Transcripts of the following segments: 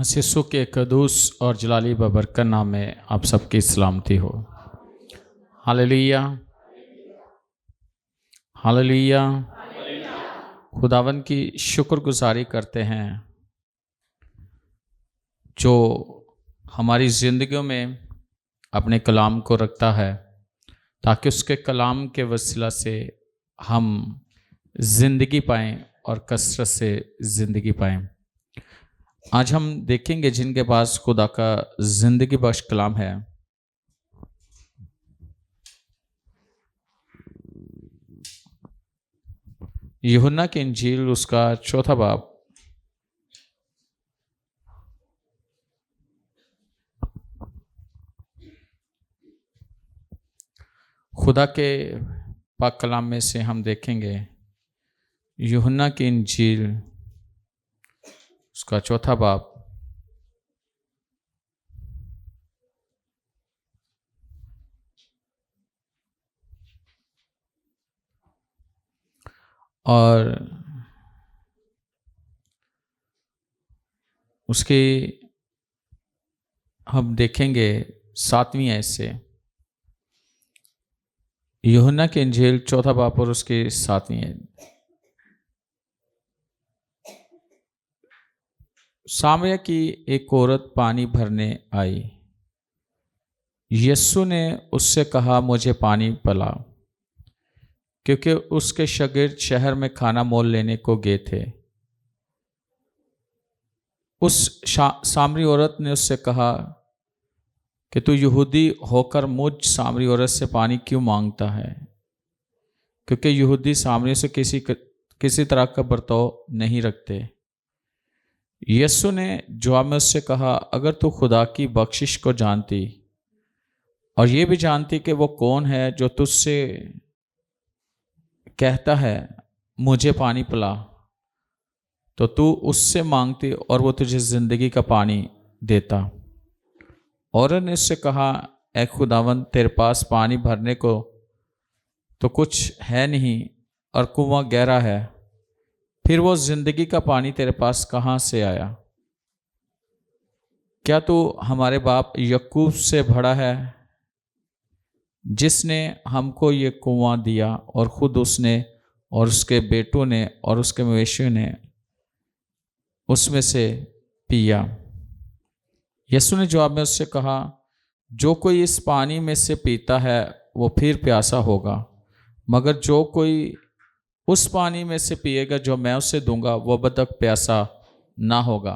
मसीह के कदूस और जलाली बबरकत नाम में आप सबकी सलामती हो। Hallelujah, hallelujah. खुदावन की शुक्रगुजारी करते हैं जो हमारी ज़िंदगियों में अपने कलाम को रखता है, ताकि उसके कलाम के वसीला से हम ज़िंदगी पाएँ और कसरत से ज़िंदगी पाएँ। आज हम देखेंगे जिनके पास खुदा का ज़िंदगी बख्श कलाम है। यूहन्ना की इंजील उसका 4 बाब खुदा के पाक कलाम में से हम देखेंगे यूहन्ना की इंजील उसका 4 बाब और उसके हम देखेंगे 7वीं आयत से। यूहन्ना की इंजील 4 बाब और उसकी 7वीं आयत। सामरिया की एक औरत पानी भरने आई। यीशु ने उससे कहा, मुझे पानी पिला, क्योंकि उसके शागिर्द शहर में खाना मोल लेने को गए थे। उस सामरी औरत ने उससे कहा कि तू यहूदी होकर मुझ सामरी औरत से पानी क्यों मांगता है, क्योंकि यहूदी सामरी से किसी तरह का बर्ताव नहीं रखते। यीशु ने जवाब में उससे कहा, अगर तू खुदा की बख्शिश को जानती और ये भी जानती कि वो कौन है जो तुझसे कहता है मुझे पानी पिला, तो तू उससे मांगती और वो तुझे जिंदगी का पानी देता। औरत ने उससे कहा, ऐ खुदावन, तेरे पास पानी भरने को तो कुछ है नहीं और कुआं गहरा है, फिर वो जिंदगी का पानी तेरे पास कहाँ से आया? क्या तू हमारे बाप यकूब से बड़ा है, जिसने हमको ये कुआं दिया और खुद उसने और उसके बेटों ने और उसके मवेशियों ने उसमें से पिया? यीशु ने जवाब में उससे कहा, जो कोई इस पानी में से पीता है वो फिर प्यासा होगा, मगर जो कोई उस पानी में से पिएगा जो मैं उसे दूंगा वो अब तक प्यासा ना होगा,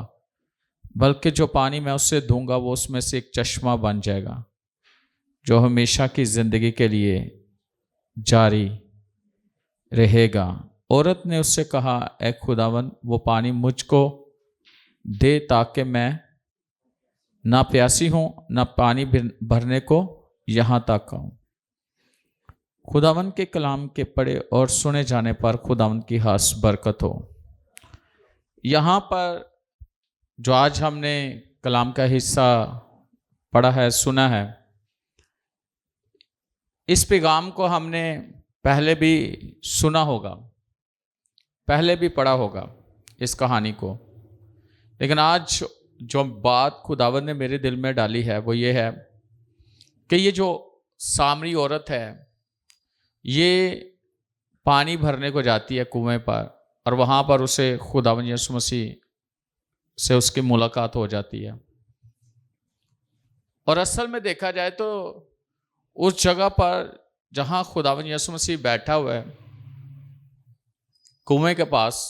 बल्कि जो पानी मैं उससे दूंगा वो उसमें से एक चश्मा बन जाएगा जो हमेशा की जिंदगी के लिए जारी रहेगा। औरत ने उससे कहा, ऐ खुदावन, वो पानी मुझको दे ताकि मैं ना प्यासी हूं ना पानी भरने को यहां तक आऊं। खुदावन के कलाम के पढ़े और सुने जाने पर खुदावन की खास बरकत हो। यहाँ पर जो आज हमने कलाम का हिस्सा पढ़ा है, सुना है, इस पैगाम को हमने पहले भी सुना होगा, पहले भी पढ़ा होगा इस कहानी को, लेकिन आज जो बात खुदावन ने मेरे दिल में डाली है वो ये है कि ये जो सामरी औरत है ये पानी भरने को जाती है कुएं पर, और वहाँ पर उसे खुदावन यीशु मसीह से उसकी मुलाकात हो जाती है। और असल में देखा जाए तो उस जगह पर जहाँ खुदावन यीशु मसीह बैठा हुआ है कुएं के पास,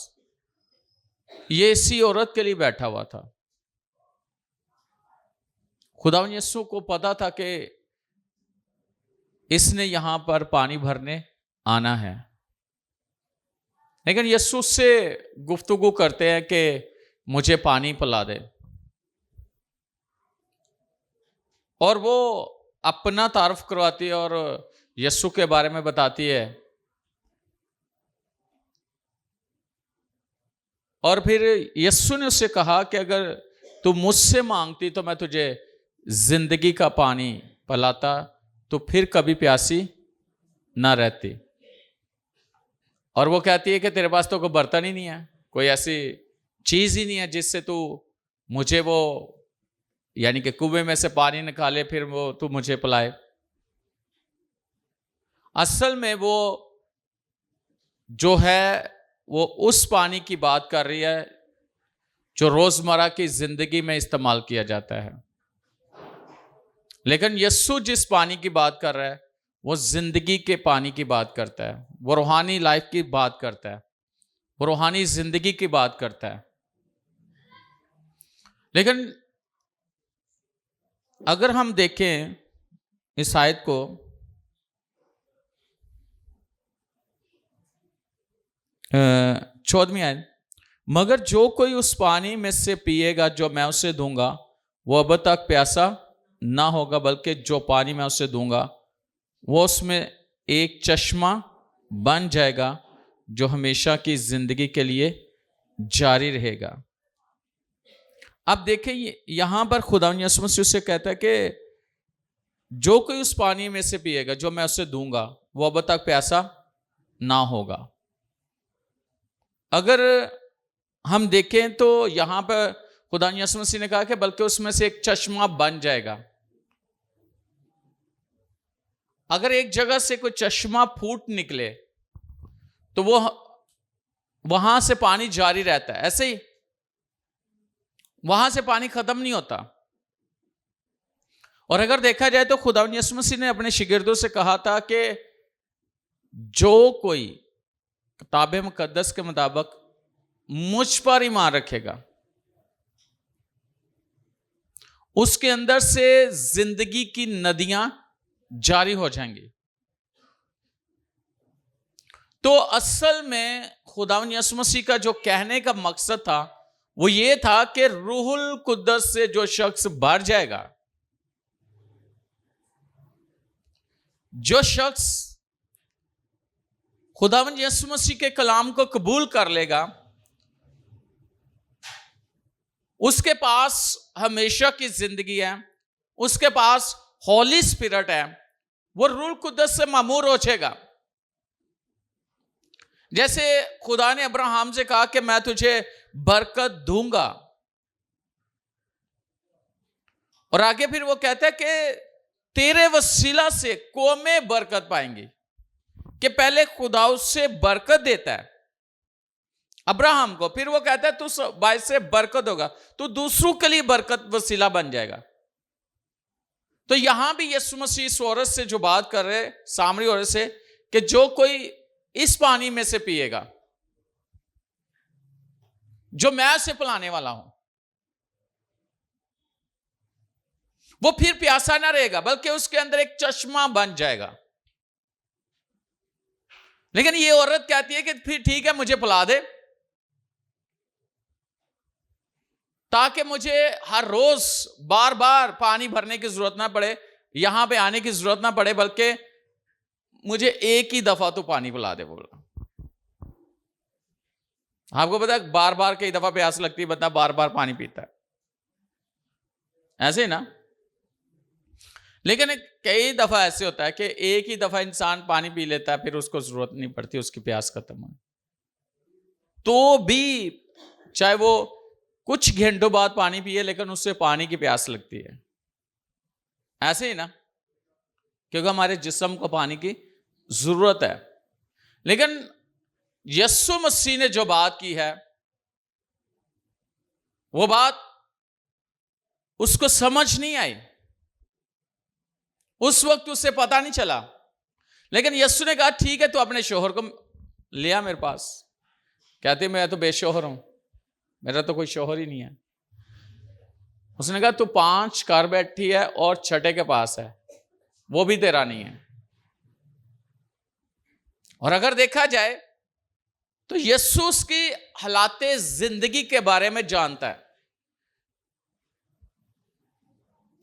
ये इसी औरत के लिए बैठा हुआ था। खुदावन यीशु को पता था कि इसने यहां पर पानी भरने आना है, लेकिन यीशु से गुफ्तगू करते हैं कि मुझे पानी पिला दे, और वो अपना तारुफ करवाती है और यीशु के बारे में बताती है। और फिर यीशु ने उससे कहा कि अगर तू मुझसे मांगती तो मैं तुझे जिंदगी का पानी पिलाता, तो फिर कभी प्यासी ना रहती। और वो कहती है कि तेरे पास तो कोई बर्तन ही नहीं है, कोई ऐसी चीज ही नहीं है जिससे तू मुझे वो यानी कि कुएं में से पानी निकाले फिर वो तू मुझे पिलाए। असल में वो जो है वो उस पानी की बात कर रही है जो रोजमर्रा की जिंदगी में इस्तेमाल किया जाता है। लेकिन यीशु जिस पानी की बात कर रहा है वो जिंदगी के पानी की बात करता है, वो रूहानी लाइफ की बात करता है, वो रूहानी जिंदगी की बात करता है। लेकिन अगर हम देखें इस आयत को, 14वीं आयत, मगर जो कोई उस पानी में से पिएगा जो मैं उसे दूंगा वो अब तक प्यासा ना होगा, बल्कि जो पानी मैं उसे दूंगा वो उसमें एक चश्मा बन जाएगा जो हमेशा की जिंदगी के लिए जारी रहेगा। अब देखें यहां पर खुदावंद यीशु मसीह उससे कहता है कि जो कोई उस पानी में से पिएगा जो मैं उसे दूंगा वो अब तक प्यासा ना होगा। अगर हम देखें तो यहां पर खुदावंद यीशु मसीह ने कहा कि बल्कि उसमें से एक चश्मा बन जाएगा। अगर एक जगह से कोई चश्मा फूट निकले तो वो वहां से पानी जारी रहता है, ऐसे ही वहां से पानी खत्म नहीं होता। और अगर देखा जाए तो खुदावंद यीशु मसीह ने अपने शिगिर्दों से कहा था कि जो कोई किताब मुकद्दस के मुताबिक मुझ पर ईमान रखेगा उसके अंदर से जिंदगी की नदियां जारी हो जाएंगी। तो असल में खुदावंद यीशु मसीह का जो कहने का मकसद था वो ये था कि रूहुल कुद्दस से जो शख्स भर जाएगा, जो शख्स खुदावंद यीशु मसीह के कलाम को कबूल कर लेगा उसके पास हमेशा की जिंदगी है, उसके पास हॉली स्पिरिट है, वो रूहुल कुद्दस से मामूर हो जाएगा। जैसे खुदा ने अब्राहम से कहा कि मैं तुझे बरकत दूंगा, और आगे फिर वो कहता है कि तेरे वसीला से कौमें बरकत पाएंगी, कि पहले खुदा उससे बरकत देता है अब्राहम को, फिर वो कहता है तू बाय से बरकत होगा, तू दूसरों के लिए बरकत वसीला बन जाएगा। तो यहां भी यीशु मसीह इस औरत से जो बात कर रहे, सामरी औरत से, कि जो कोई इस पानी में से पिएगा जो मैं उसे पिलाने वाला हूं वो फिर प्यासा ना रहेगा बल्कि उसके अंदर एक चश्मा बन जाएगा। लेकिन ये औरत कहती है कि फिर ठीक है मुझे पिला दे, ताकि मुझे हर रोज बार बार पानी भरने की जरूरत ना पड़े, यहां पे आने की जरूरत ना पड़े, बल्कि मुझे एक ही दफा तो पानी पिला दे। बोला आपको पता है बार बार कई दफा प्यास लगती है, बंदा बार बार पानी पीता है, ऐसे ही ना। लेकिन कई दफा ऐसे होता है कि एक ही दफा इंसान पानी पी लेता है, फिर उसको जरूरत नहीं पड़ती उसकी प्यास खत्म हो, तो भी चाहे वो कुछ घंटों बाद पानी पिए लेकिन उससे पानी की प्यास लगती है, ऐसे ही ना, क्योंकि हमारे जिस्म को पानी की जरूरत है। लेकिन यीशु मसीह ने जो बात की है वो बात उसको समझ नहीं आई, उस वक्त उसे पता नहीं चला। लेकिन यीशु ने कहा ठीक है, तो अपने शोहर को लिया मेरे पास। कहती मैं तो बेशोहर हूं, मेरा तो कोई शोहर ही नहीं है। उसने कहा तू 5 कर बैठी है और 6 के पास है, वो भी तेरा नहीं है। और अगर देखा जाए तो यीशु उसकी हालाते जिंदगी के बारे में जानता है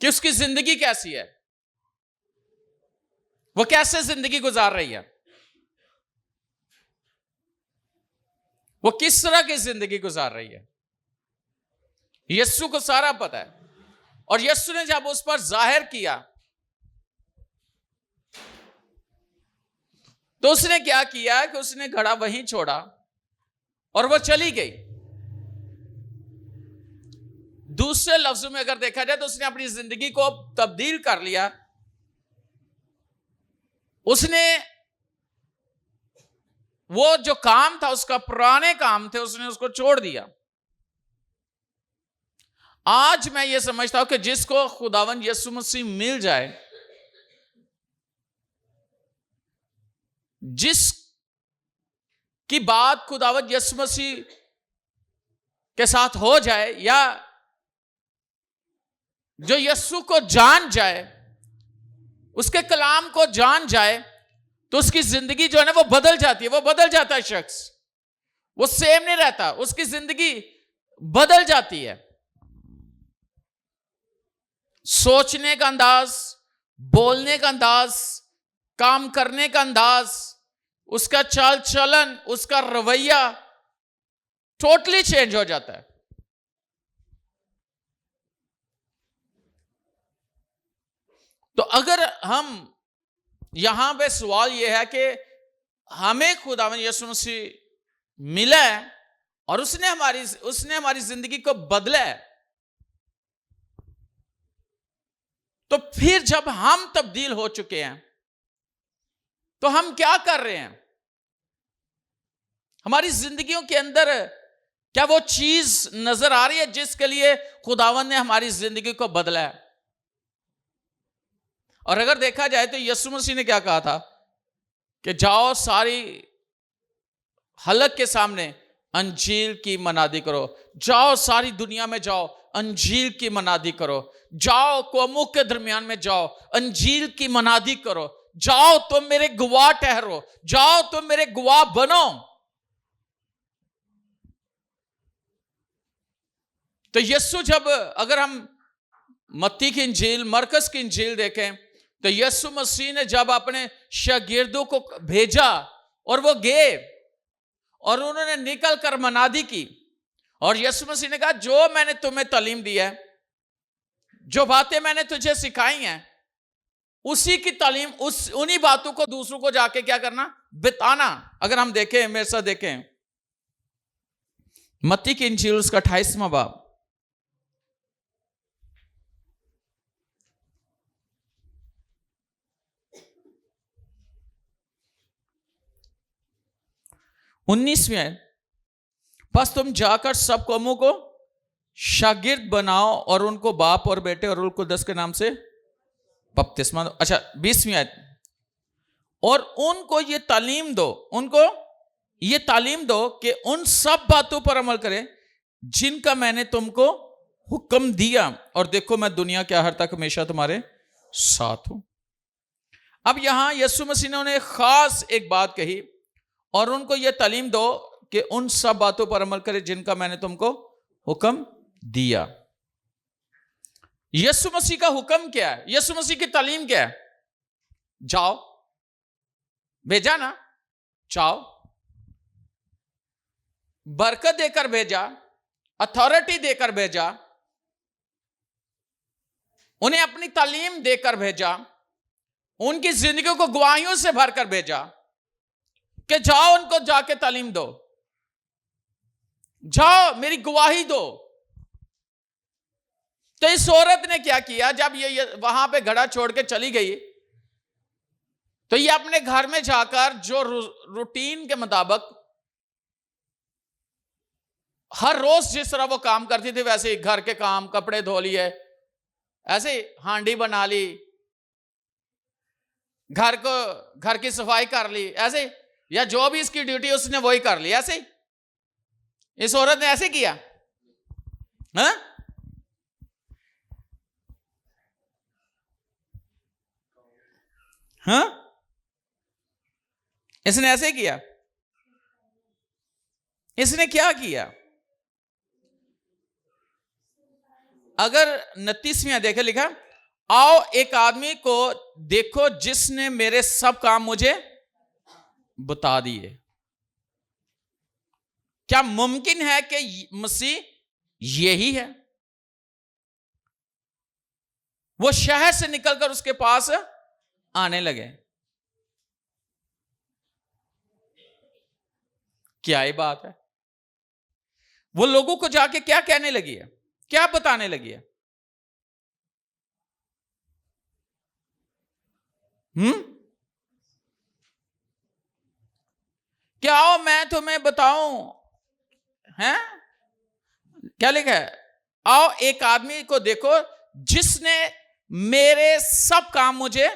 कि उसकी जिंदगी कैसी है, वो कैसे जिंदगी गुजार रही है, वो किस तरह की जिंदगी गुजार रही है। यीशु को सारा पता है। और यीशु ने जब उस पर जाहिर किया तो उसने क्या किया कि उसने घड़ा वहीं छोड़ा और वो चली गई। दूसरे लफ्जों में अगर देखा जाए तो उसने अपनी जिंदगी को तब्दील कर लिया। उसने वो जो काम था, उसका पुराने काम थे, उसने उसको छोड़ दिया। आज मैं ये समझता हूं कि जिसको खुदावंद यीशु मसीह मिल जाए, जिस की बात खुदावंद यीशु मसीह के साथ हो जाए, या जो यीशु को जान जाए, उसके कलाम को जान जाए, तो उसकी जिंदगी जो है ना वो बदल जाती है। वो बदल जाता है शख्स, वो सेम नहीं रहता, उसकी जिंदगी बदल जाती है। सोचने का अंदाज, बोलने का अंदाज, काम करने का अंदाज, उसका चाल चलन, उसका रवैया टोटली चेंज हो जाता है। तो अगर हम यहां पे सवाल यह है कि हमें खुदावंद यीशु मसीह मिला है और उसने हमारी जिंदगी को बदला है, तो फिर जब हम तब्दील हो चुके हैं तो हम क्या कर रहे हैं? हमारी जिंदगियों के अंदर क्या वो चीज नजर आ रही है जिसके लिए खुदावंद ने हमारी जिंदगी को बदला है? और अगर देखा जाए तो यीशु मसीह ने क्या कहा था कि जाओ सारी हलक के सामने अंजील की मनादी करो, जाओ सारी दुनिया में जाओ अंजील की मनादी करो, जाओ कौमों के दरमियान में जाओ अंजील की मनादी करो, जाओ तुम मेरे गवाह ठहरो, जाओ तुम मेरे गवाह बनो। तो यीशु जब, अगर हम मत्ती की इंजील, मरकस की इंजील देखें, तो यीशु मसीह ने जब अपने शागिर्दों को भेजा और वो गए और उन्होंने निकल कर मनादी की, और यीशु मसीह ने कहा जो मैंने तुम्हें तालीम दी है, जो बातें मैंने तुझे सिखाई हैं, उसी की तालीम, उन्हीं बातों को दूसरों को जाके क्या करना, बताना। अगर हम देखें, मेरे साथ देखें मत्ती की इंजील उसका 28वां बाब, उन्नीसवें, बस तुम जाकर सब कौमों को शागिर्द बनाओ और उनको बाप और बेटे और उनको 10 के नाम से बपतिस्मा दो। अच्छा, 20वीं आयत, और उनको ये तालीम दो, उनको ये तालीम दो कि उन सब बातों पर अमल करें जिनका मैंने तुमको हुक्म दिया, और देखो मैं दुनिया के आखिर तक हमेशा तुम्हारे साथ हूं। अब यहां यीशु मसीह ने उन्हें खास एक बात कही, और उनको यह तालीम दो कि उन सब बातों पर अमल करें जिनका मैंने तुमको हुक्म दिया। यीशु मसीह का हुक्म क्या है? यीशु मसीह की तालीम क्या है? जाओ, भेजा ना, जाओ, बरकत देकर भेजा, अथॉरिटी देकर भेजा, उन्हें अपनी तालीम देकर भेजा, उनकी जिंदगी को गवाहियों से भरकर भेजा कि जाओ उनको जाके तालीम दो, जाओ मेरी गवाही दो। तो इस औरत ने क्या किया, जब ये वहां पे घड़ा छोड़ के चली गई, तो ये अपने घर में जाकर जो रूटीन के मुताबिक हर रोज जिस तरह वो काम करती थी, वैसे ही घर के काम, कपड़े धो लिए, ऐसे हांडी बना ली, घर की सफाई कर ली, ऐसे, या जो भी इसकी ड्यूटी उसने वही कर ली। ऐसे ही इस औरत ने ऐसे किया, हाँ? हाँ, इसने ऐसे किया। इसने क्या किया? अगर 29वीं देखे, लिखा, आओ एक आदमी को देखो जिसने मेरे सब काम मुझे बता दिए। क्या मुमकिन है कि मसीह यही है? वो शहर से निकलकर उसके पास आने लगे। क्या ही बात है। वो लोगों को जाके क्या कहने लगी है? क्या बताने लगी है? क्या हो मैं तुम्हें बताऊं? हैं? क्या लिखा है? आओ एक आदमी को देखो जिसने मेरे सब काम मुझे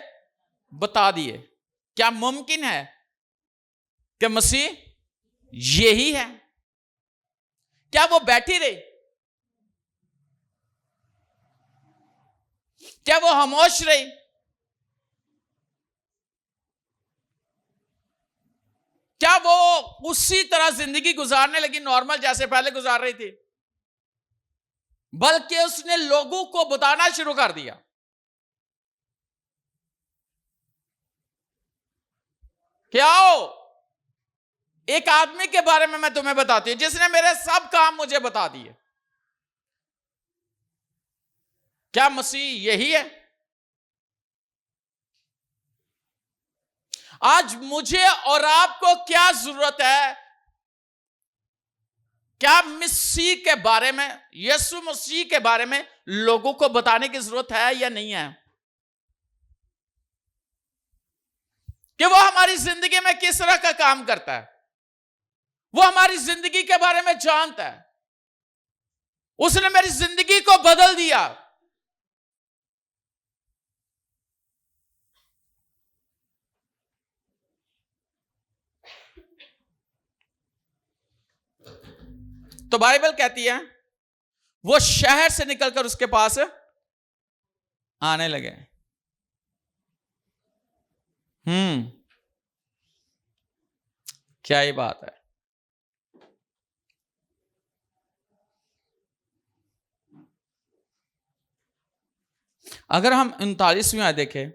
बता दिए। क्या मुमकिन है कि मसीह यही है? क्या वो बैठी रही? क्या वो खामोश रही? क्या वो उसी तरह जिंदगी गुजारने लगी नॉर्मल जैसे पहले गुजार रही थी? बल्कि उसने लोगों को बताना शुरू कर दिया। क्या हो एक आदमी के बारे में मैं तुम्हें बताती हूं जिसने मेरे सब काम मुझे बता दिए। क्या मसीह यही है? आज मुझे और आपको क्या जरूरत है? क्या मसीह के बारे में, यीशु मसीह के बारे में लोगों को बताने की जरूरत है या नहीं है? कि वो हमारी जिंदगी में किस तरह का काम करता है, वो हमारी जिंदगी के बारे में जानता है। उसने मेरी जिंदगी को बदल दिया। तो बाइबल कहती है वो शहर से निकलकर उसके पास आने लगे। क्या ये बात है? अगर हम 39वीं आयत देखें,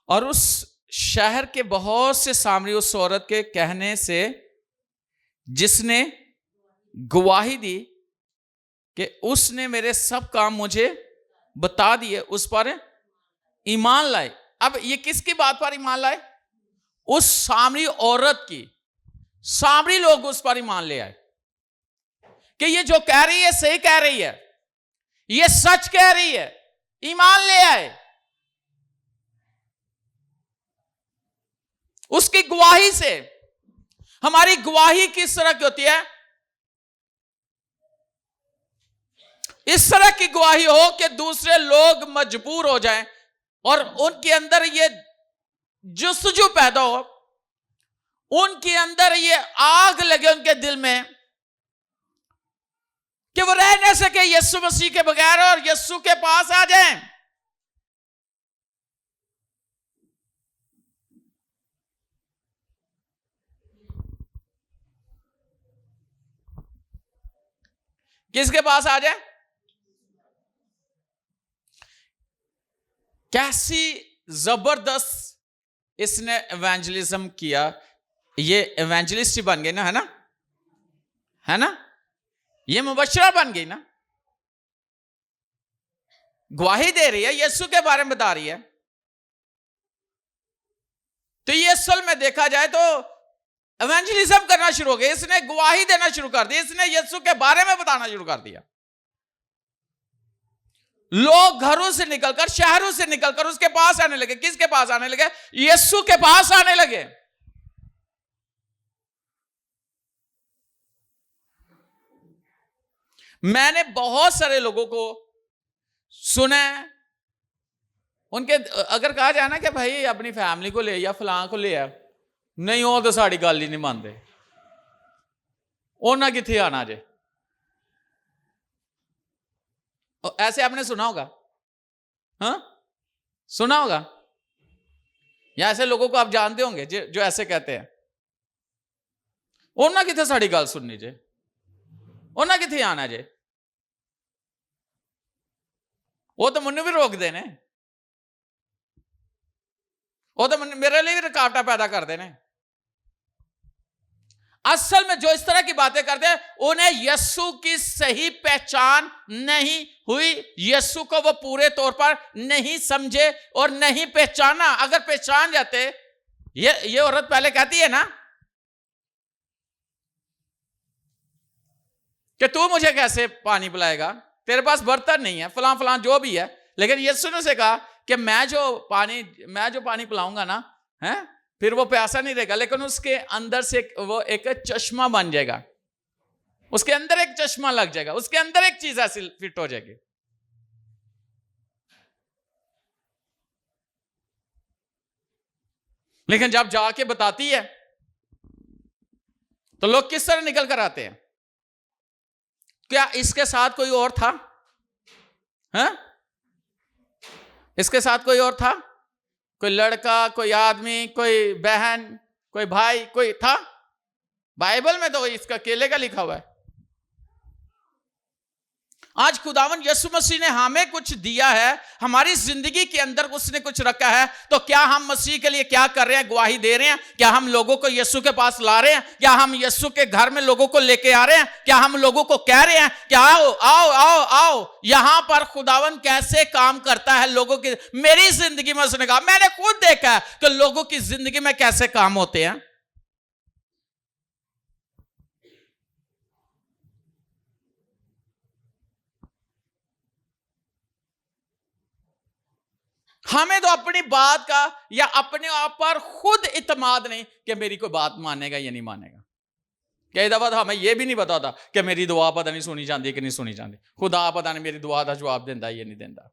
और उस शहर के बहुत से सामरी उस औरत के कहने से जिसने गवाही दी कि उसने मेरे सब काम मुझे बता दिए, उस पर ईमान लाए। अब ये किसकी बात पर ईमान लाए? उस सामरी औरत की। सामरी लोग उस पर ईमान ले आए कि ये जो कह रही है सही कह रही है, ये सच कह रही है। ईमान ले आए उसकी गवाही से। हमारी गवाही किस तरह की होती है? इस तरह की गवाही हो कि दूसरे लोग मजबूर हो जाएं और उनके अंदर ये जुस्तजू पैदा हो, उनके अंदर ये आग लगे उनके दिल में कि वो रह न सके यीशु मसीह के बगैर और यीशु के पास आ जाएं। किसके पास आ जाए? कैसी जबरदस्त इसने इवेंजलिज्म किया। ये इवेंजलिस्ट ही बन गई ना, है ना? है ना? ये मुबशरा बन गई ना। गवाही दे रही है, यीशु के बारे में बता रही है। तो ये असल में देखा जाए तो इवेंजलिज्म करना शुरू हो गया। इसने गवाही देना शुरू कर दी, इसने यीशु के बारे में बताना शुरू कर दिया। लोग घरों से निकलकर, शहरों से निकलकर उसके पास आने लगे। किसके पास आने लगे? यीशु के पास आने लगे। मैंने बहुत सारे लोगों को सुना, उनके अगर कहा जाए ना कि भाई अपनी फैमिली को ले या फलां को ले आ, नहीं वो तो साड़ी गल ही नहीं मानते, उन्हें किथे आना जे। ऐसे आपने सुना होगा, हाँ सुना होगा, या ऐसे लोगों को आप जानते होंगे जो ऐसे कहते हैं, उन्हें किथे साड़ी गल सुननी जे, उन्हें किथे आना जे, वो तो मैनू भी रोकते ने, वो तो मेरे लिए भी रुकावटा पैदा करते हैं। असल में जो इस तरह की बातें करते हैं उन्हें यीशु की सही पहचान नहीं हुई। यीशु को वो पूरे तौर पर नहीं समझे और नहीं पहचाना। अगर पहचान जाते, ये औरत पहले कहती है ना कि तू मुझे कैसे पानी पिलाएगा, तेरे पास बर्तन नहीं है, फलां फलां जो भी है। लेकिन यीशु ने उसे कहा कि मैं जो पानी पिलाऊंगा ना, है, फिर वो प्यासा नहीं रहेगा, लेकिन उसके अंदर से वो एक चश्मा बन जाएगा, उसके अंदर एक चश्मा लग जाएगा, उसके अंदर एक चीज ऐसी फिट हो जाएगी। लेकिन जब जाके बताती है तो लोग किस तरह निकल कर आते हैं? क्या इसके साथ कोई और था? हैं? इसके साथ कोई और था? कोई लड़का, कोई आदमी, कोई बहन, कोई भाई, कोई था? बाइबल में तो इसका अकेले का लिखा हुआ है। आज खुदावन यीशु मसीह ने हमें कुछ दिया है, हमारी जिंदगी के अंदर उसने कुछ रखा है, तो क्या हम मसीह के लिए क्या कर रहे हैं? गवाही दे रहे हैं? क्या हम लोगों को यीशु के पास ला रहे हैं? क्या हम यीशु के घर में लोगों को लेके आ रहे हैं? क्या हम लोगों को कह रहे हैं कि आओ आओ आओ आओ? यहां पर खुदावन कैसे काम करता है लोगों की, मेरी जिंदगी में उसने कहा, मैंने खुद देखा है कि लोगों की जिंदगी में कैसे काम होते हैं। हमें तो अपनी बात का या अपने आप पर खुद इत्मीनान नहीं कि मेरी कोई बात मानेगा या नहीं मानेगा। कई दफा तो हमें यह भी नहीं पता था कि मेरी दुआ पता नहीं सुनी जाती कि नहीं सुनी जाती, खुदा पता नहीं मेरी दुआ का जवाब देता या नहीं देता।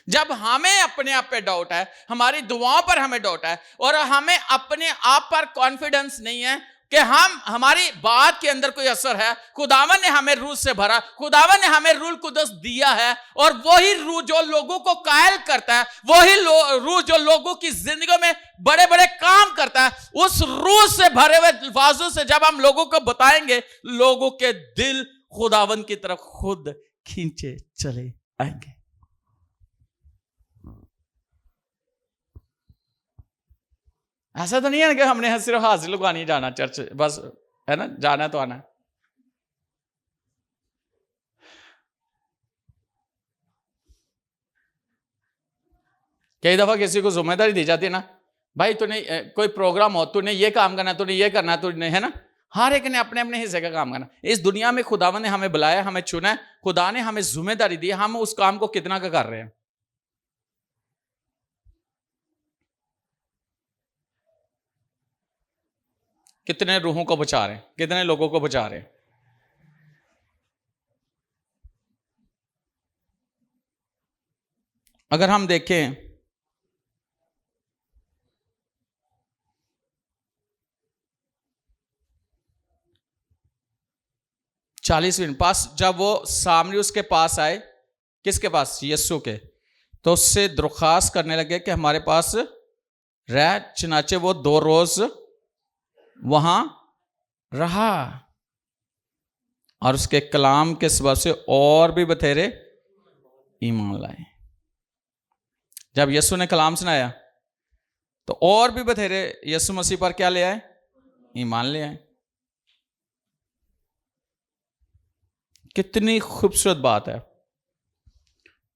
जब हमें अपने आप पे डाउट है, हमारी दुआओं पर हमें डाउट है, और हमें अपने आप पर कॉन्फिडेंस नहीं है कि हमारी बात के अंदर कोई असर है, खुदावन ने हमें रूह से भरा, खुदावन ने हमें रूह कुदस दिया है, और वही रूह जो लोगों को कायल करता है, वही रूह जो लोगों की जिंदगी में बड़े बड़े काम करता है, उस रूह से भरे हुए अल्फाजों से जब हम लोगों को बताएंगे, लोगों के दिल खुदावन की तरफ खुद खींचे चले आएंगे। ऐसा तो नहीं है कि हमने सिर्फ हाजिर लगानी जाना चर्च, बस है ना, जाना तो आना। कई दफा किसी को जिम्मेदारी दी जाती है ना, भाई तूने कोई प्रोग्राम हो, तूने ये काम करना, तूने ये करना, तूने, है ना, हर एक ने अपने अपने हिस्से का काम करना। इस दुनिया में खुदावन ने हमें बुलाया, हमें चुना है, खुदा ने हमें जिम्मेदारी दी, हम उस काम को कितना का कर रहे हैं। कितने रूहों को बचा रहे हैं, कितने लोगों को बचा रहे हैं। अगर हम देखें चालीसवीं पास, जब वो सामरी उसके पास आए, किसके पास? यीशु के, तो उससे दरख्वास्त करने लगे कि हमारे पास रह, चनाचे वो 2 रोज वहां रहा, और उसके कलाम के सबब से और भी बथेरे ईमान लाए। जब यीशु ने कलाम सुनाया तो और भी बथेरे यीशु मसीह पर क्या ले आए? ईमान ले आए। कितनी खूबसूरत बात है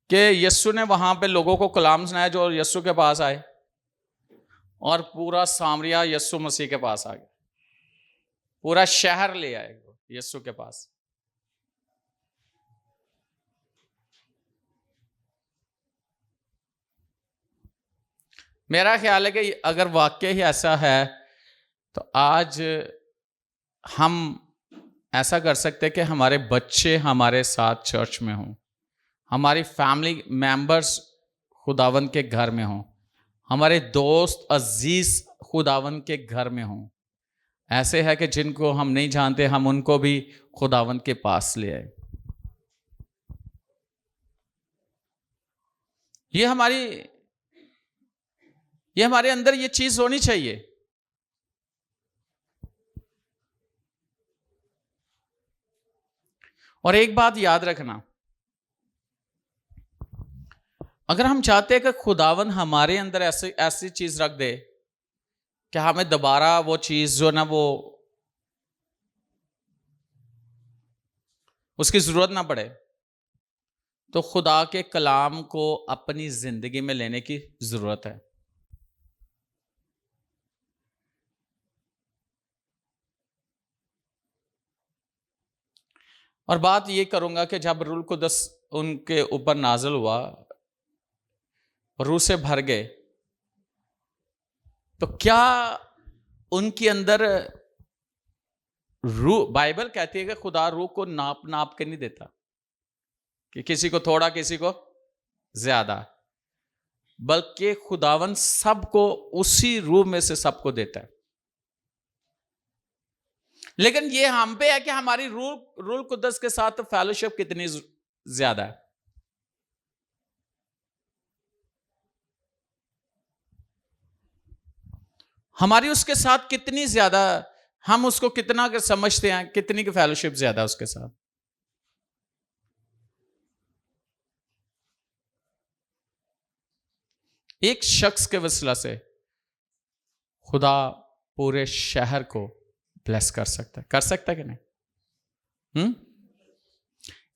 कि यीशु ने वहां पे लोगों को कलाम सुनाया जो यीशु के पास आए, और पूरा सामरिया यीशु मसीह के पास आ गया, पूरा शहर ले आए यीशु के पास। मेरा ख्याल है कि अगर वाकई ही ऐसा है तो आज हम ऐसा कर सकते हैं कि हमारे बच्चे हमारे साथ चर्च में हों, हमारी फैमिली मेंबर्स खुदावन के घर में हों, हमारे दोस्त अजीज खुदावन के घर में हों। ऐसे है कि जिनको हम नहीं जानते, हम उनको भी खुदावन के पास ले आए। ये हमारे अंदर ये चीज होनी चाहिए। और एक बात याद रखना, अगर हम चाहते हैं कि खुदावन हमारे अंदर ऐसी चीज रख दे कि हमें दोबारा वो चीज जो ना वो उसकी जरूरत ना पड़े, तो खुदा के कलाम को अपनी जिंदगी में लेने की जरूरत है। और बात ये करूंगा कि जब रूह कुदस उनके ऊपर नाज़िल हुआ, रूह से भर गए, तो क्या उनके अंदर रूह, बाइबल कहती है कि खुदा रूह को नाप नाप के नहीं देता कि किसी को थोड़ा किसी को ज्यादा, बल्कि खुदावन सबको उसी रूह में से सबको देता है। लेकिन ये हम पे है कि हमारी रूह कुदस के साथ फेलोशिप कितनी ज्यादा है। हमारी उसके साथ कितनी ज्यादा, हम उसको कितना समझते हैं, कितनी की फेलोशिप ज्यादा उसके साथ। एक शख्स के वसीला से खुदा पूरे शहर को ब्लेस कर सकता है कि नहीं?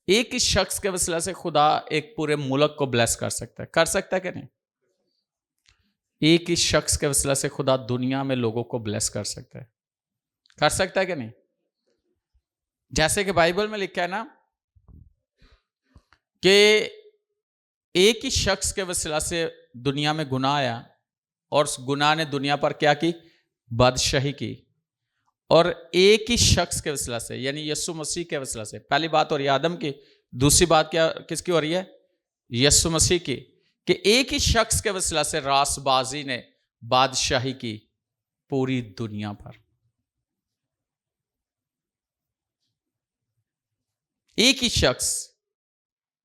एक ही शख्स के वसीला से खुदा एक पूरे मुल्क को ब्लेस कर सकता है कि नहीं? एक ही शख्स के वसीला से खुदा दुनिया में लोगों को ब्लेस कर सकता है कि नहीं? जैसे कि बाइबल में लिखा है ना कि एक ही शख्स के वसीला से दुनिया में गुनाह आया और उस गुनाह ने दुनिया पर क्या की? बादशाही की। और एक ही शख्स के वसीला से, यानी यीशु मसीह के वसीला से, पहली बात हो रही है आदम की, दूसरी बात क्या किसकी हो रही है? यीशु मसीह की, कि एक ही शख्स के वसीला से रासबाजी ने बादशाही की पूरी दुनिया पर। एक ही शख्स,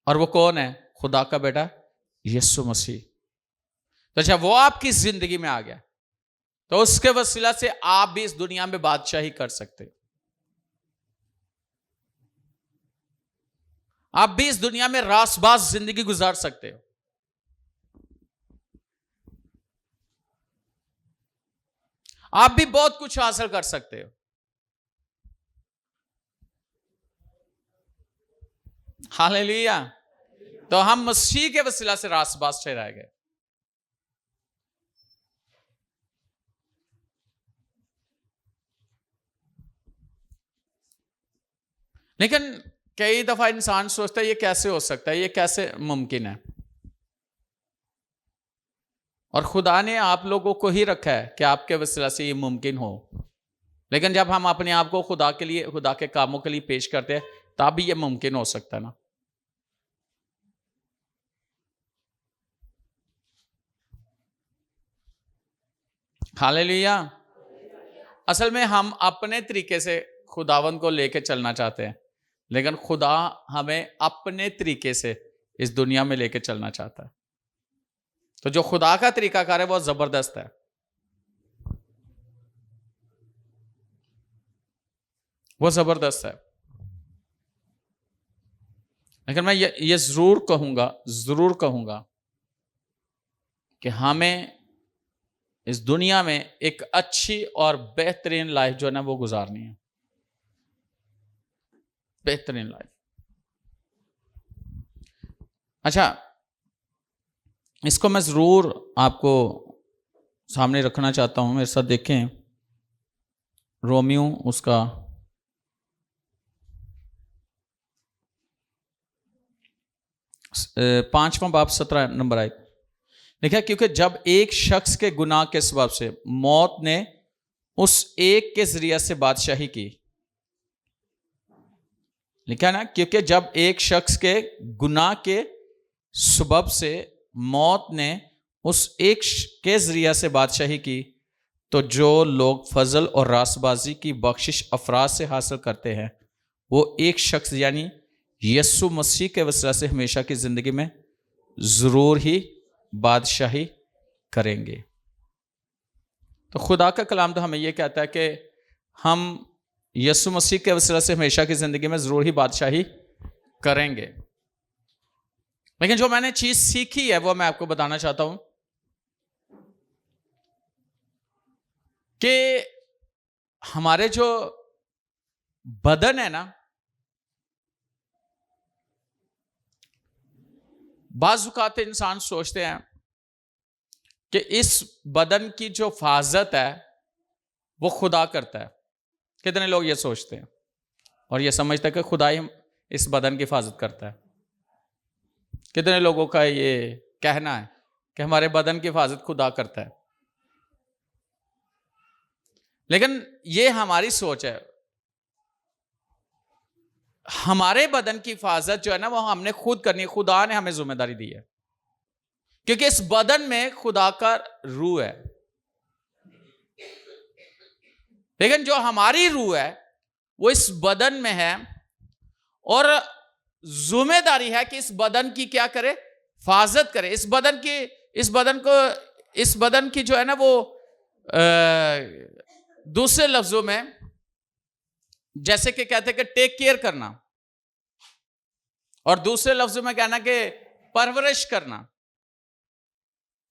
और वो कौन है? खुदा का बेटा यीशु मसीह। तो जब वो आपकी जिंदगी में आ गया तो उसके वसीला से आप भी इस दुनिया में बादशाही कर सकते हो। आप भी इस दुनिया में रासबाज जिंदगी गुजार सकते हो। आप भी बहुत कुछ हासिल कर सकते हो। हालेलुया। तो हम मसीह के वसीला से रासबाज ठहराए गए। लेकिन कई दफा इंसान सोचता है ये कैसे हो सकता है, ये कैसे मुमकिन है? और खुदा ने आप लोगों को ही रखा है कि आपके वसीला से ये मुमकिन हो। लेकिन जब हम अपने आप को खुदा के लिए, खुदा के कामों के लिए पेश करते हैं, तब भी ये मुमकिन हो सकता है ना। हालेलुया। असल में हम अपने तरीके से खुदावन को लेके चलना चाहते हैं, लेकिन खुदा हमें अपने तरीके से इस दुनिया में लेके चलना चाहता है। तो जो खुदा का तरीकाकार है वो जबरदस्त है। वो जबरदस्त है। लेकिन मैं ये जरूर कहूंगा कि हमें इस दुनिया में एक अच्छी और बेहतरीन लाइफ जो है ना वो गुजारनी है। बेहतरीन लाइफ। अच्छा, इसको मैं जरूर आपको सामने रखना चाहता हूं। मेरे साथ देखें रोमियो उसका 5वां बाब 17 नंबर आयत। देखिए, क्योंकि जब एक शख्स के गुनाह के सबब से मौत ने उस एक के जरिए से बादशाही की। लिखा ना, क्योंकि जब एक शख्स के गुनाह के सबब से मौत ने उस एक के जरिए से बादशाही की, तो जो लोग फजल और रासबाजी की बख्शिश अफराद से हासिल करते हैं, वो एक शख्स यानी यीशु मसीह के वसीला से हमेशा की जिंदगी में जरूर ही बादशाही करेंगे। तो खुदा का कलाम तो हमें यह कहता है कि हम यीशु मसीह के वसीला से हमेशा की जिंदगी में जरूर ही बादशाही करेंगे। लेकिन जो मैंने चीज सीखी है वो मैं आपको बताना चाहता हूं कि हमारे जो बदन है ना, बाज़-औक़ात इंसान सोचते हैं कि इस बदन की जो हिफाजत है वो खुदा करता है। कितने लोग ये सोचते हैं और ये समझते हैं कि खुदा ही इस बदन की हिफाजत करता है? कितने लोगों का ये कहना है कि हमारे बदन की हिफाजत खुदा करता है? लेकिन ये हमारी सोच है। हमारे बदन की हिफाजत जो है ना वो हमने खुद करनी है, खुदा ने हमें जिम्मेदारी दी है, क्योंकि इस बदन में खुदा का रूह है। लेकिन जो हमारी रूह है वो इस बदन में है, और जिम्मेदारी है कि इस बदन की क्या करे? हिफाजत करे। इस बदन की जो है ना वो दूसरे लफ्जों में जैसे कि कहते हैं कि टेक केयर करना, और दूसरे लफ्जों में कहना कि परवरिश करना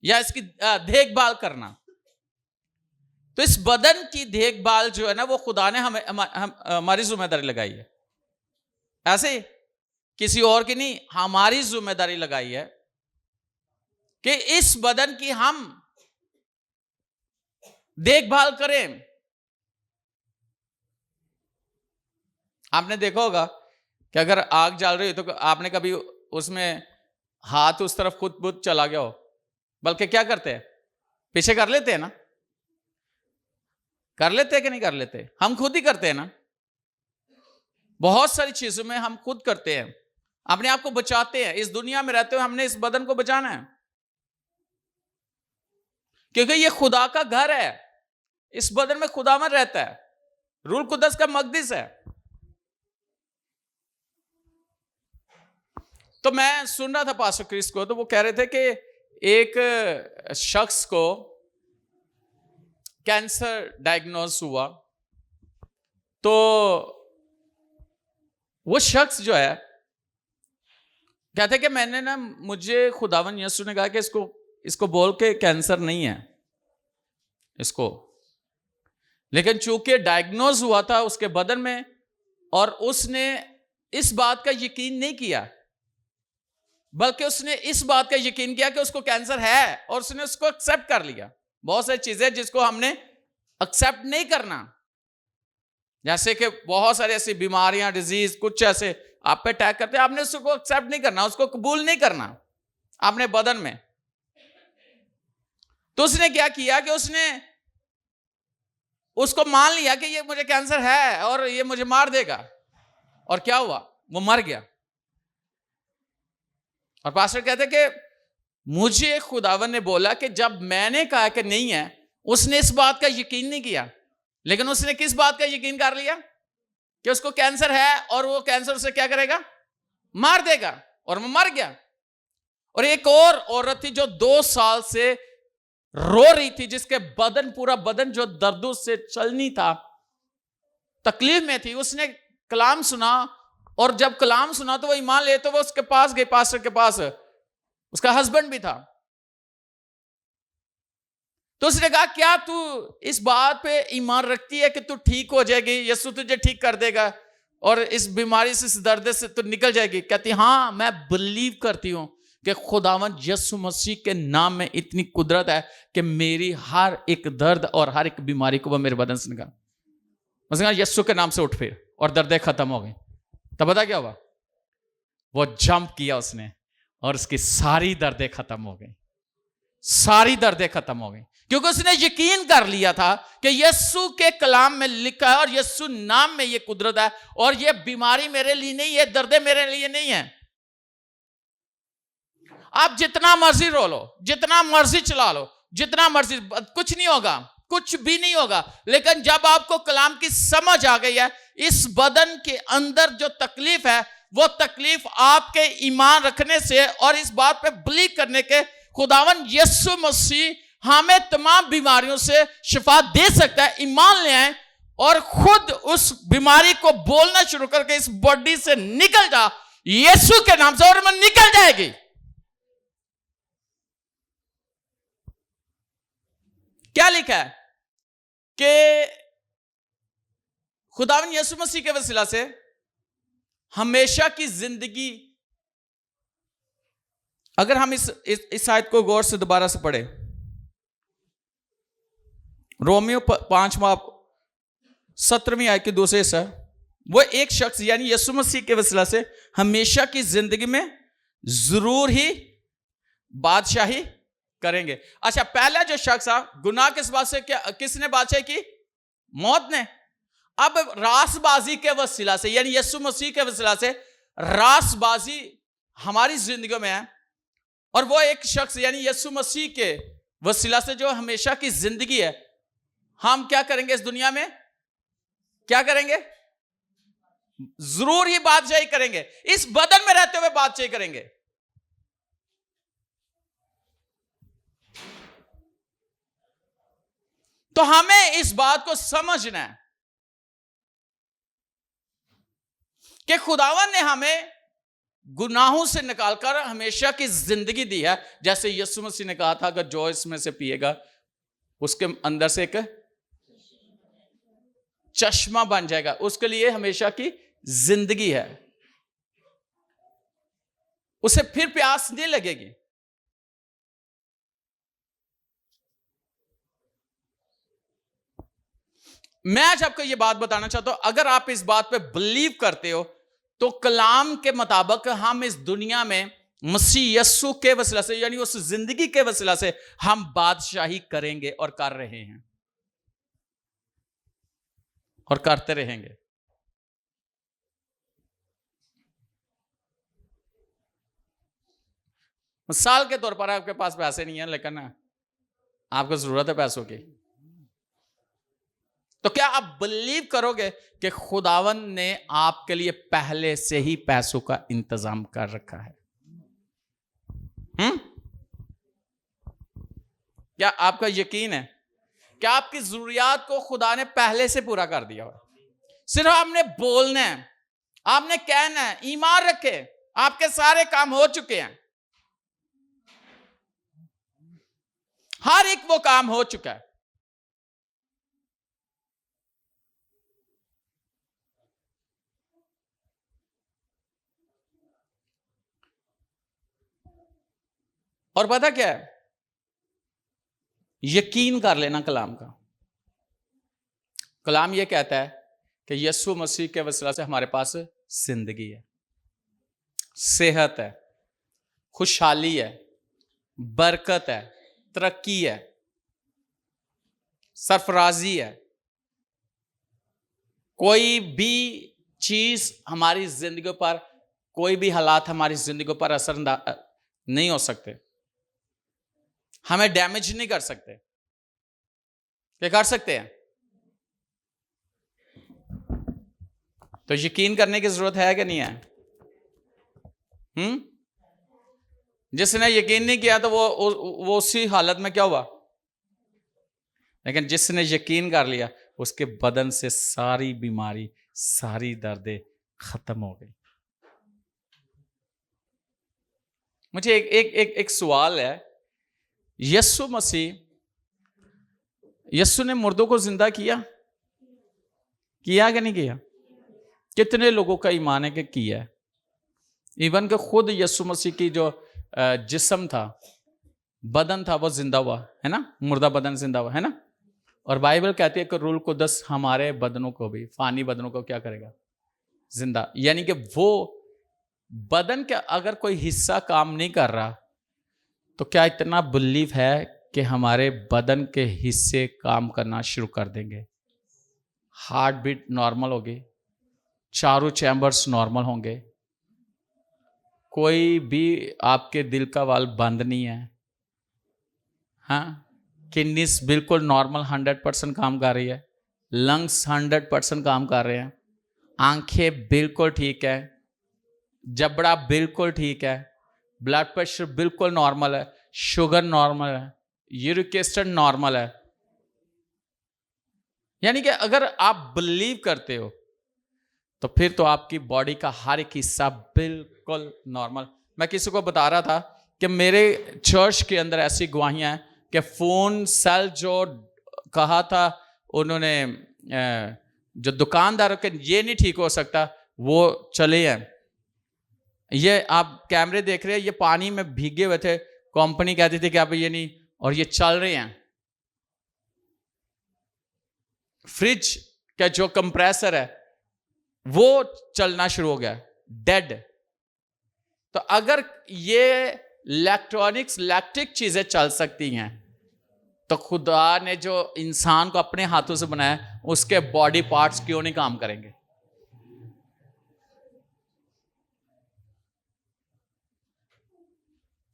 या इसकी देखभाल करना। तो इस बदन की देखभाल जो है ना वो खुदा ने हमें हमारी जिम्मेदारी लगाई है। ऐसे ही किसी और की नहीं, हमारी जिम्मेदारी लगाई है कि इस बदन की हम देखभाल करें। आपने देखा होगा कि अगर आग जल रही हो तो आपने कभी उसमें हाथ उस तरफ खुद चला गया हो, बल्कि क्या करते हैं? पीछे कर लेते हैं ना? कर लेते हैं कि नहीं कर लेते? हम खुद ही करते हैं ना। बहुत सारी चीजों में हम खुद करते हैं, अपने आप को बचाते हैं। इस दुनिया में रहते हुए हमने इस बदन को बचाना है, क्योंकि ये खुदा का घर है। इस बदन में खुदावन रहता है, रूल कुदस का मकदस है। तो मैं सुन रहा था पास्टर क्रिस को, तो वो कह रहे थे कि एक शख्स को कैंसर डायग्नोज हुआ। तो वो शख्स जो है कहते कि मैंने ना, मुझे खुदावन यीशु ने कहा कि इसको बोल के कैंसर नहीं है इसको, लेकिन चूंकि डायग्नोज हुआ था उसके बदन में, और उसने इस बात का यकीन नहीं किया, बल्कि उसने इस बात का यकीन किया कि उसको कैंसर है, और उसने उसको एक्सेप्ट कर लिया। बहुत सारी चीजें जिसको हमने एक्सेप्ट नहीं करना, जैसे कि बहुत सारी ऐसी बीमारियां, डिजीज, कुछ ऐसे आप पे अटैक करते हैं, आपने उसको एक्सेप्ट नहीं करना, उसको कबूल नहीं करना अपने बदन में। तो उसने क्या किया कि उसने उसको मान लिया कि ये मुझे कैंसर है और ये मुझे मार देगा। और क्या हुआ? वो मर गया। और पास्टर कहते कि मुझे खुदावन ने बोला कि जब मैंने कहा कि नहीं है, उसने इस बात का यकीन नहीं किया, लेकिन उसने किस बात का यकीन कर लिया? कि उसको कैंसर है, और वो कैंसर उसे क्या करेगा? मार देगा। और वो मर गया। और एक और औरत थी जो 2 साल से रो रही थी, जिसके पूरा बदन जो दर्दों से चल नहीं था, तकलीफ में थी। उसने कलाम सुना, और जब कलाम सुना तो वो ईमान ले, तो वो उसके पास गई, पास्टर के पास। उसका हस्बैंड भी था। तो उसने कहा, क्या तू इस बात पे ईमान रखती है कि तू ठीक हो जाएगी, यीशु तुझे ठीक कर देगा और इस बीमारी से, इस दर्द से तू निकल जाएगी? कहती, हाँ, मैं बिलीव करती हूं कि खुदावंद यीशु मसीह के नाम में इतनी कुदरत है कि मेरी हर एक दर्द और हर एक बीमारी को वो मेरे बदन से निकाल। उसने कहा, यीशु के नाम से उठ फिर, और दर्दें खत्म हो गई। तब पता क्या हुआ? वो जंप किया उसने, और उसकी सारी दर्दें खत्म हो गई। सारी दर्दें खत्म हो गई, क्योंकि उसने यकीन कर लिया था कि यीशु के कलाम में लिखा है और यीशु नाम में ये कुदरत है, और ये बीमारी मेरे लिए नहीं है, दर्दें मेरे लिए नहीं है। आप जितना मर्जी रो लो, जितना मर्जी चला लो, जितना मर्जी, कुछ नहीं होगा, कुछ भी नहीं होगा। लेकिन जब आपको कलाम की समझ आ गई है, इस बदन के अंदर जो तकलीफ है, वो तकलीफ आपके ईमान रखने से और इस बात पे बिलीव करने के, खुदावन यीशु मसीह हमें तमाम बीमारियों से शिफा दे सकता है। ईमान ले आए और खुद उस बीमारी को बोलना शुरू करके इस बॉडी से निकल जा यीशु के नाम से, और मैं निकल जाएगी। क्या लिखा है कि खुदावन यीशु मसीह के वसीला से हमेशा की जिंदगी, अगर हम इस आयत को गौर से दोबारा से पढ़े, रोमियो 5 17वीं आयत की दूसरे हिस्सा, वो एक शख्स यानी यीशु मसीह के वसीला से हमेशा की जिंदगी में जरूर ही बादशाही करेंगे। अच्छा, पहला जो शख्स था गुनाह किस बात से, क्या किसने बादशाही की? मौत ने। अब रासबाजी के वसीला से यानी यीशु मसीह के वसीला से रासबाजी हमारी जिंदगी में है, और वो एक शख्स यानी यीशु मसीह के वसीला से जो हमेशा की जिंदगी है, हम क्या करेंगे इस दुनिया में? क्या करेंगे? जरूर ही बादशाही करेंगे। इस बदन में रहते हुए बादशाही करेंगे। तो हमें इस बात को समझना है कि खुदावन ने हमें गुनाहों से निकालकर हमेशा की जिंदगी दी है। जैसे यीशु मसीह ने कहा था, अगर जो इसमें से पिएगा उसके अंदर से एक चश्मा बन जाएगा। उसके लिए हमेशा की जिंदगी है, उसे फिर प्यास नहीं लगेगी। मैं आज आपको यह बात बताना चाहता हूं, अगर आप इस बात पे बिलीव करते हो तो कलाम के मुताबिक हम इस दुनिया में मसीह यस्सु के वसीला से यानी उस जिंदगी के वसीला से हम बादशाही करेंगे और कर रहे हैं और करते रहेंगे। मिसाल के तौर पर आपके पास पैसे नहीं है, लेकिन आपको जरूरत है पैसों की, तो क्या आप बिलीव करोगे कि खुदावन ने आपके लिए पहले से ही पैसों का इंतजाम कर रखा है? क्या आपका यकीन है कि आपकी जरूरियात को खुदा ने पहले से पूरा कर दिया हुआ? सिर्फ आपने बोलना है, आपने कहना है, ईमान रखे, आपके सारे काम हो चुके हैं। हर एक वो काम हो चुका है। और पता क्या है? यकीन कर लेना कलाम का। कलाम यह कहता है कि यीशु मसीह के वसीला से हमारे पास जिंदगी है, सेहत है, खुशहाली है, बरकत है, तरक्की है, सरफराजी है। कोई भी चीज हमारी जिंदगी पर, कोई भी हालात हमारी जिंदगी पर असर नहीं हो सकते, हमें डैमेज नहीं कर सकते। क्या कर सकते हैं? तो यकीन करने की जरूरत है कि नहीं है? जिसने यकीन नहीं किया तो वो उसी हालत में क्या हुआ? लेकिन जिसने यकीन कर लिया उसके बदन से सारी बीमारी, सारी दर्दें खत्म हो गई। मुझे एक सवाल है, यीशु मसीह, यीशु ने मुर्दों को जिंदा किया कि नहीं किया? कितने लोगों का ईमान है कि किया है? इवन कि खुद यीशु मसीह की जो जिस्म था, बदन था, वो जिंदा हुआ है ना, मुर्दा बदन जिंदा हुआ है ना। और बाइबल कहती है कि रूल कुदस हमारे बदनों को भी, फानी बदनों को क्या करेगा? जिंदा। यानी कि वो बदन का अगर कोई हिस्सा काम नहीं कर रहा तो क्या इतना बिलीव है कि हमारे बदन के हिस्से काम करना शुरू कर देंगे? हार्ट बीट नॉर्मल होगी, चारों चैम्बर्स नॉर्मल होंगे, कोई भी आपके दिल का वाल्व बंद नहीं है, हाँ, किडनीज बिल्कुल नॉर्मल 100% काम कर रही है, लंग्स 100% काम कर रहे हैं, आंखें बिल्कुल ठीक है, जबड़ा बिल्कुल ठीक है, ब्लड प्रेशर बिल्कुल नॉर्मल है, शुगर नॉर्मल है, यूरिक एसिड नॉर्मल है। यानी कि अगर आप बिलीव करते हो तो फिर तो आपकी बॉडी का हर एक हिस्सा बिल्कुल नॉर्मल। मैं किसी को बता रहा था कि मेरे चर्च के अंदर ऐसी गवाहियां हैं कि फोन सेल जो कहा था उन्होंने, जो दुकानदारों के ये नहीं ठीक हो सकता, वो चले हैं। ये आप कैमरे देख रहे हैं, ये पानी में भीगे हुए थे, कंपनी कहती थी कि आप ये नहीं, और ये चल रहे हैं। फ्रिज का जो कंप्रेसर है वो चलना शुरू हो गया, डेड। तो अगर ये इलेक्ट्रॉनिक्स इलेक्ट्रिक चीजें चल सकती हैं, तो खुदा ने जो इंसान को अपने हाथों से बनाया, उसके बॉडी पार्ट्स क्यों नहीं काम करेंगे?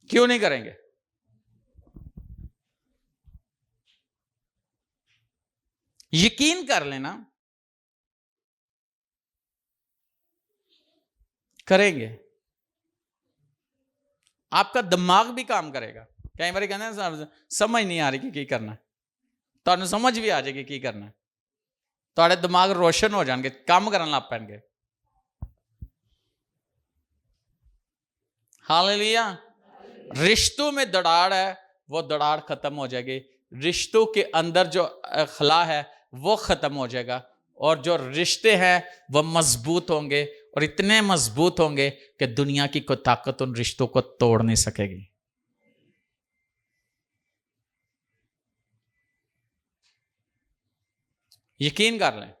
क्यों नहीं करेंगे? यकीन कर लेना, करेंगे। आपका दिमाग भी काम करेगा। कई बार कहना है समझ नहीं आ रही कि करना, तो समझ भी आ जाएगी की करना, तो दिमाग रोशन हो जाएंगे, काम करने लग पैणगे। हालेलुया। रिश्तों में दराड़ है, वो दराड़ खत्म हो जाएगी। रिश्तों के अंदर जो खला है वो खत्म हो जाएगा, और जो रिश्ते हैं वो मजबूत होंगे, और इतने मजबूत होंगे कि दुनिया की कोई ताकत उन रिश्तों को तोड़ नहीं सकेगी। यकीन कर लें।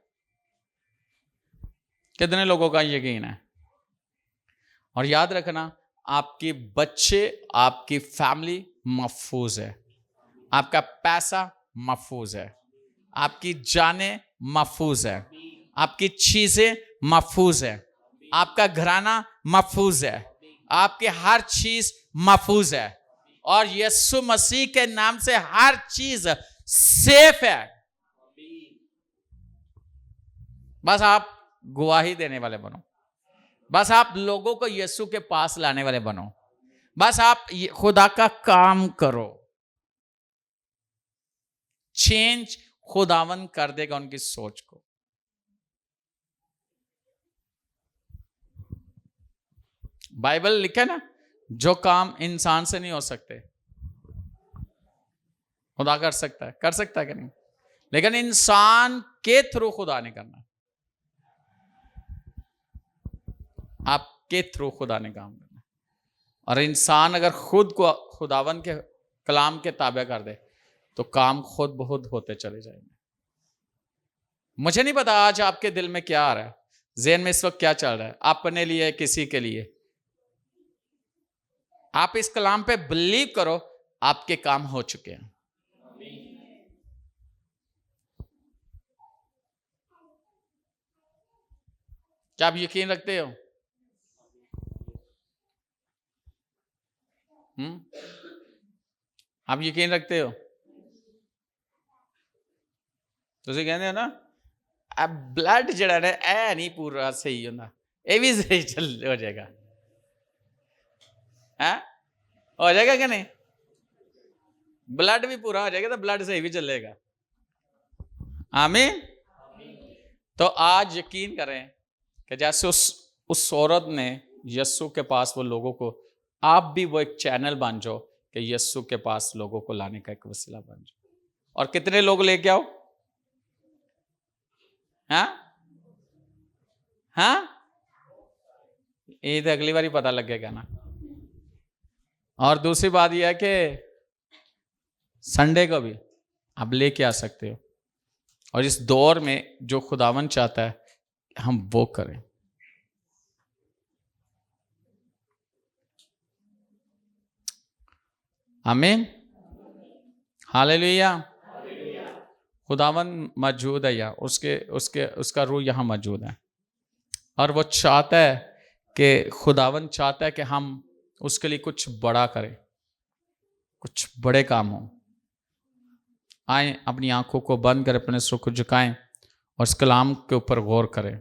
कितने लोगों का यकीन है? और याद रखना, आपके बच्चे, आपकी फैमिली महफूज है, आपका पैसा महफूज है, आपकी जानें महफूज है, आपकी चीजें महफूज है, आपका घराना महफूज है, आपकी हर चीज महफूज है, और यीशु मसीह के नाम से हर चीज सेफ है। बस आप गवाही देने वाले बनो, बस आप लोगों को यीशु के पास लाने वाले बनो, बस आप खुदा का काम करो। चेंज खुदावन कर देगा उनकी सोच को। बाइबल लिखा ना, जो काम इंसान से नहीं हो सकते खुदा कर सकता है। कर सकता है कि नहीं? लेकिन इंसान के थ्रू खुदा ने करना, आपके थ्रू खुदा ने काम करना। और इंसान अगर खुद को खुदावन के कलाम के ताबे कर दे, तो काम खुद बहुत होते चले जाएंगे। मुझे नहीं पता आज आपके दिल में क्या आ रहा है, ज़हन में इस वक्त क्या चल रहा है, अपने लिए, किसी के लिए। आप इस कलाम पे बिलीव करो, आपके काम हो चुके हैं। क्या आप यकीन रखते हो? आप यकीन रखते हो? ਤੁਸੀਂ ਕਹਿੰਦੇ ਹੋ ਨਾ, ਆ ਬਲੱਡ ਜਿਹੜਾ ਨਾ ਐ ਨਹੀਂ ਪੂਰਾ ਸਹੀ ਹੁੰਦਾ, ਇਹ ਵੀ ਸਹੀ ਚੱਲ ਹੋ ਜਾਏਗਾ। ਹੈ हो जाएगा कि नहीं? ब्लड भी पूरा हो जाएगा तो ब्लड सही भी चलेगा। आमीन। तो आज यकीन करें कि जैसे उस औरत ने यीशु के पास वो लोगों को, आप भी वो एक चैनल बन जाओ कि यीशु के पास लोगों को लाने का एक वसीला बन जाओ। और कितने लोग लेके आओ? हाँ हाँ, ये तो अगली बार ही पता लगेगा ना। और दूसरी बात यह है कि संडे को भी आप लेके आ सकते हो, और इस दौर में जो खुदावन चाहता है हम वो करें। आमीन। हालेलुया। खुदावन मौजूद है यहाँ, उसका रूह यहाँ मौजूद है, और वो चाहता है कि खुदावन चाहता है कि हम उसके लिए कुछ बड़ा करें, कुछ बड़े काम हो। आए अपनी आंखों को बंद करें, अपने सिर को झुकाएं और इस कलाम के ऊपर गौर करें।